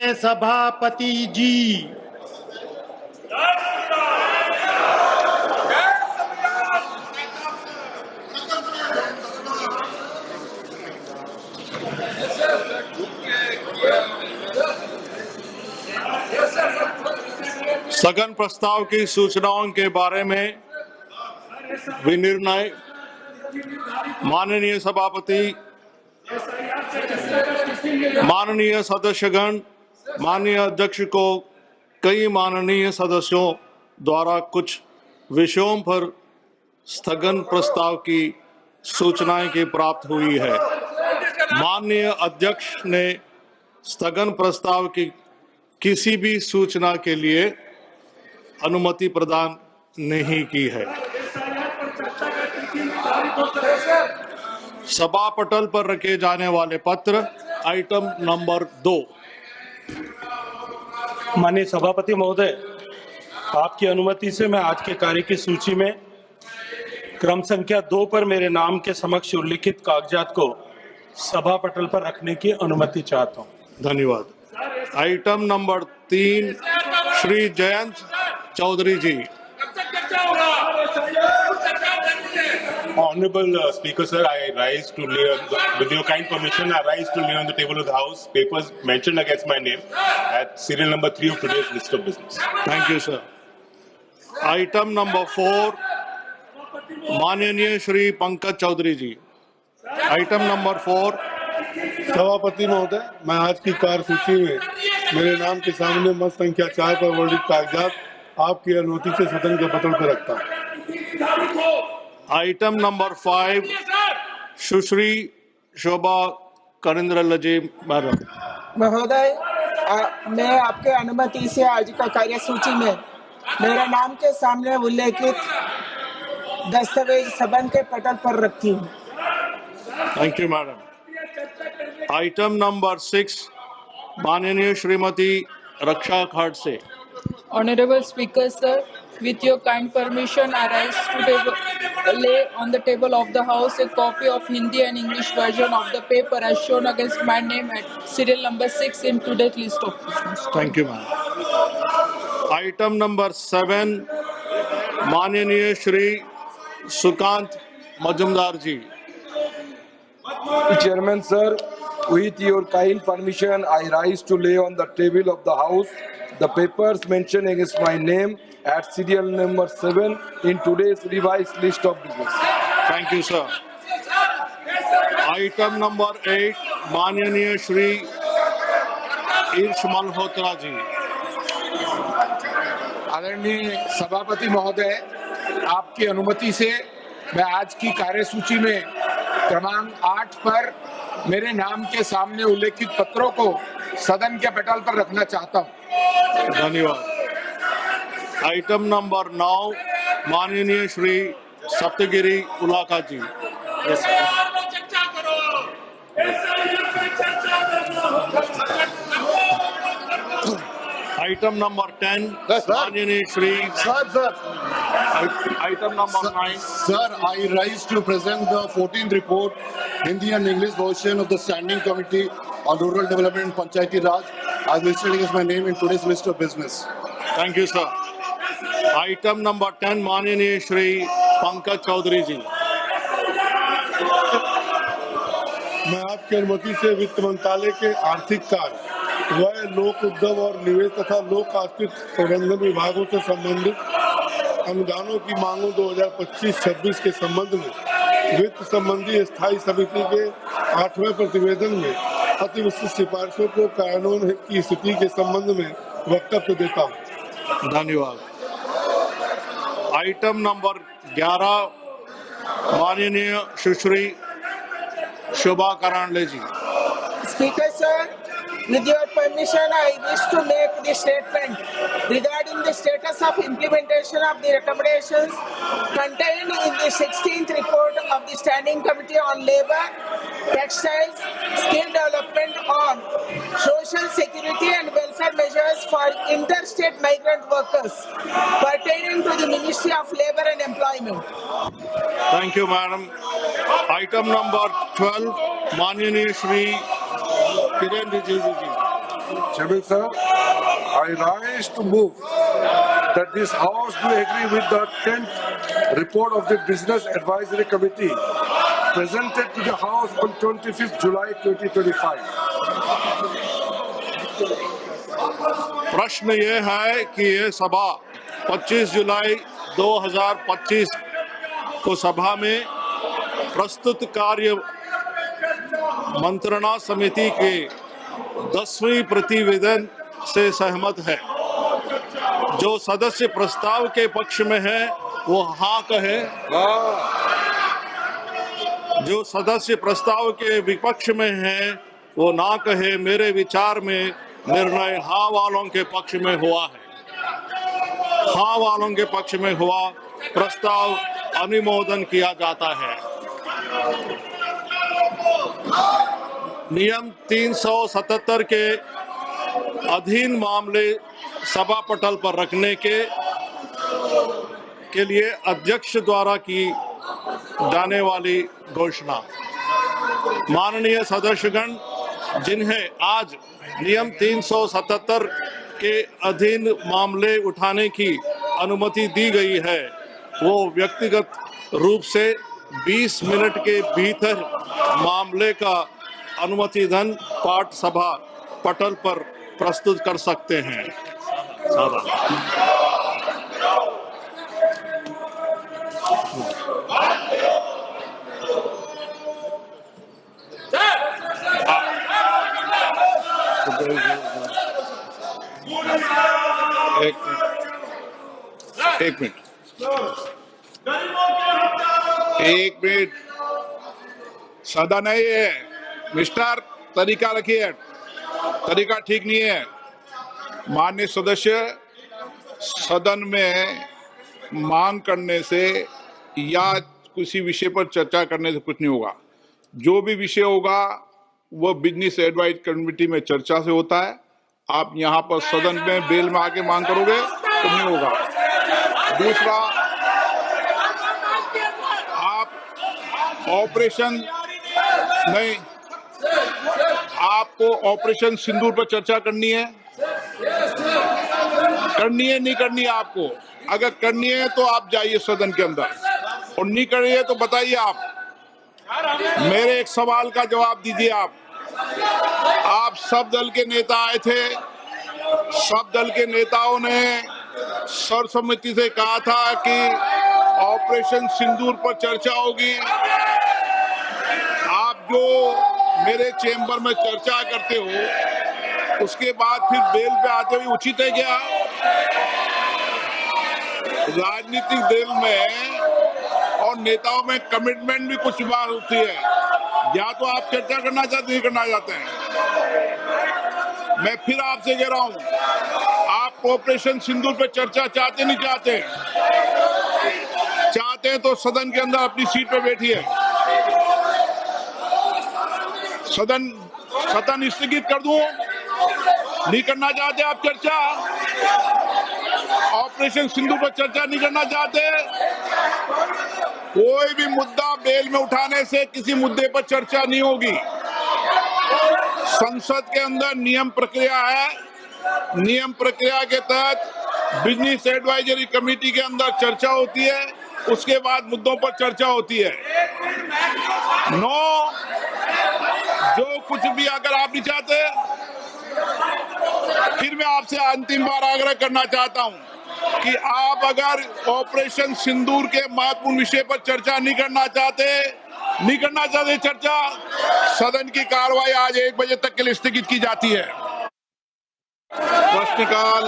सभापति जी। स्थगन प्रस्ताव की सूचनाओं के बारे में विनिर्णय माननीय सभापति, माननीय सदस्यगण, माननीय अध्यक्ष को कई माननीय सदस्यों द्वारा कुछ विषयों पर स्थगन प्रस्ताव की सूचनाएं की प्राप्त हुई है। माननीय अध्यक्ष ने स्थगन प्रस्ताव की किसी भी सूचना के लिए अनुमति प्रदान नहीं की है। सभा पटल पर रखे जाने वाले पत्र आइटम नंबर 2। माननीय सभापति महोदय, आपकी अनुमति से मैं आज के कार्य की सूची में क्रम संख्या 2 पर मेरे नाम के समक्ष उल्लिखित कागजात को सभा पटल पर रखने की अनुमति चाहता हूं। धन्यवाद। Item number 3 Shri Jayant Chaudhary ji. Honorable Speaker, sir, I rise to lay, with your kind permission, I rise to lay on the table of the House papers mentioned against my name at serial number 3 of today's list of business. Thank you, sir. Item number 4 माननीय Shri Pankaj Chaudhary ji. Item number 4। सभापति महोदय, मैं आज की कार्यसूची में मेरे नाम के सामने मत संख्या 4 पर वर्णित कागजात आपकी अनुमति से सदन के पटल पर रखता हूं। आइटम नंबर 5 सुश्री शोभा करेंद्र जी मैडम। महोदय, मैं आपके अनुमति से आज का कार्यसूची में मेरे नाम के सामने उल्लेखित दस्तावेज सदन के पटल पर रखती हूँ। Thank you madam. Item number 6 माननीय श्रीमती रक्षा Khadse. Honorable Speaker, sir, with your kind permission, I rise to lay on the table of the House a copy of Hindi and English version of the paper as shown against my name at serial number 6 in today's list of business. Thank you, ma'am. Item number 7 माननीय श्री सुकांत मजुमदार जी। Chairman, sir, with your kind permission, I rise to lay on the table of the House the papers mentioned against my name at serial number 7 in today's revised list of business. Thank you, sir. Item number 8 माननीय श्री ईर्ष मल्होत्रा जी। आदरणीय सभापति महोदय, आपकी अनुमति से मैं आज की कार्यसूची में क्रमांक 8 पर मेरे नाम के सामने उल्लेखित पत्रों को सदन के पटल पर रखना चाहता हूं। धन्यवाद। आइटम नंबर 9 माननीय श्री सप्तगिरी उलाका जी। आइटम नंबर 10 माननीय Shri item number 9 Sir, I rise to present the 14th report, Hindi and English version of the Standing Committee on Rural Development and Panchayati Raj, as listed against my name in today's list of business. Thank you, sir. Item number 10 माननीय श्री पंकज चौधरी जी। मैं आपकी अनुमति से वित्त मंत्रालय के आर्थिक कार्य, व्यय, लोक उद्यम और निवेश तथा लोक आश्रित प्रबंधन विभागों से संबंधित अनुदानों की मांगों 2025-26 के संबंध में वित्त संबंधी स्थायी समिति के 8वें प्रतिवेदन में अति विशिष्ट सिफारिशों को कार्यान्वयन की स्थिति के संबंध में वक्तव्य देता हूँ। धन्यवाद। आइटम नंबर 11 माननीय सुश्री शोभा करांडले जी। Speaker, sir, with your permission, I wish to make the statement regarding the status of implementation of the recommendations contained in the 16th report of the Standing Committee on Labour, Textiles, Skill Development on Social Security and Welfare Measures for Interstate Migrant Workers pertaining to the Ministry of Labour and Employment. Thank you, madam. Item number 12 माननीय श्री किरण रिजिजू जी। Shabil sir, I rise to move that this House do agree with the 10th report of the Business Advisory Committee presented to the House on 25th July 2025. प्रश्न ये है कि ये सभा 25 जुलाई 2025 को सभा में प्रस्तुत कार्य मंत्रणा समिति के 10वें प्रतिवेदन से सहमत है। जो सदस्य प्रस्ताव के पक्ष में है वो हाँ कहे, जो सदस्य प्रस्ताव के विपक्ष में है वो ना कहे। मेरे विचार में निर्णय हाँ वालों के पक्ष में हुआ है। हाँ वालों के पक्ष में हुआ, प्रस्ताव अनुमोदन किया जाता है। नियम 377 के अधीन मामले सभा पटल पर रखने के लिए अध्यक्ष द्वारा की जाने वाली घोषणा। माननीय सदस्यगण, जिन्हें आज नियम 377 के अधीन मामले उठाने की अनुमति दी गई है, वो व्यक्तिगत रूप से 20 मिनट के भीतर मामले का अनुमतिधन पाठ सभा पटल पर प्रस्तुत कर सकते हैं। एक मिनट सदा नहीं है मिस्टर, तरीका रखिए, तरीका ठीक नहीं है। माननीय सदस्य, सदन में मांग करने से या किसी विषय पर चर्चा करने से कुछ नहीं होगा। जो भी विषय होगा वह बिजनेस एडवाइस कमेटी में चर्चा से होता है। आप यहाँ पर सदन में बेल में आके मांग करोगे तो नहीं होगा। दूसरा, आप ऑपरेशन नहीं, आपको ऑपरेशन सिंदूर पर चर्चा करनी है नहीं करनी है आपको? अगर करनी है तो आप जाइए सदन के अंदर, और नहीं करनी है तो बताइए। आप मेरे एक सवाल का जवाब दीजिए। आप सब दल के नेता आए थे, सब दल के नेताओं ने सर्वसम्मति से कहा था कि ऑपरेशन सिंदूर पर चर्चा होगी। आप जो मेरे चेंबर में चर्चा करते हो उसके बाद फिर बेल पे आते हुए उचित है क्या? राजनीतिक दल में और नेताओं में कमिटमेंट भी कुछ बात होती है। या तो आप चर्चा करना चाहते नहीं करना चाहते हैं। मैं फिर आपसे कह रहा हूं, आप ऑपरेशन सिंदूर पे चर्चा चाहते नहीं चाहते? चाहते हैं तो सदन के अंदर अपनी सीट पे बैठिए। सदन स्थगित कर दूं? नहीं करना चाहते आप चर्चा? ऑपरेशन सिंदूर पर चर्चा नहीं करना चाहते? कोई भी मुद्दा बेल में उठाने से किसी मुद्दे पर चर्चा नहीं होगी। संसद के अंदर नियम प्रक्रिया है। नियम प्रक्रिया के तहत बिजनेस एडवाइजरी कमेटी के अंदर चर्चा होती है, उसके बाद मुद्दों पर चर्चा होती है। जो कुछ भी अगर आप नहीं चाहते, फिर मैं आपसे अंतिम बार आग्रह करना चाहता हूं कि आप अगर ऑपरेशन सिंदूर के महत्वपूर्ण विषय पर चर्चा नहीं करना चाहते चर्चा, सदन की कार्रवाई आज 1 बजे तक के लिए स्थगित की जाती है। प्रश्नकाल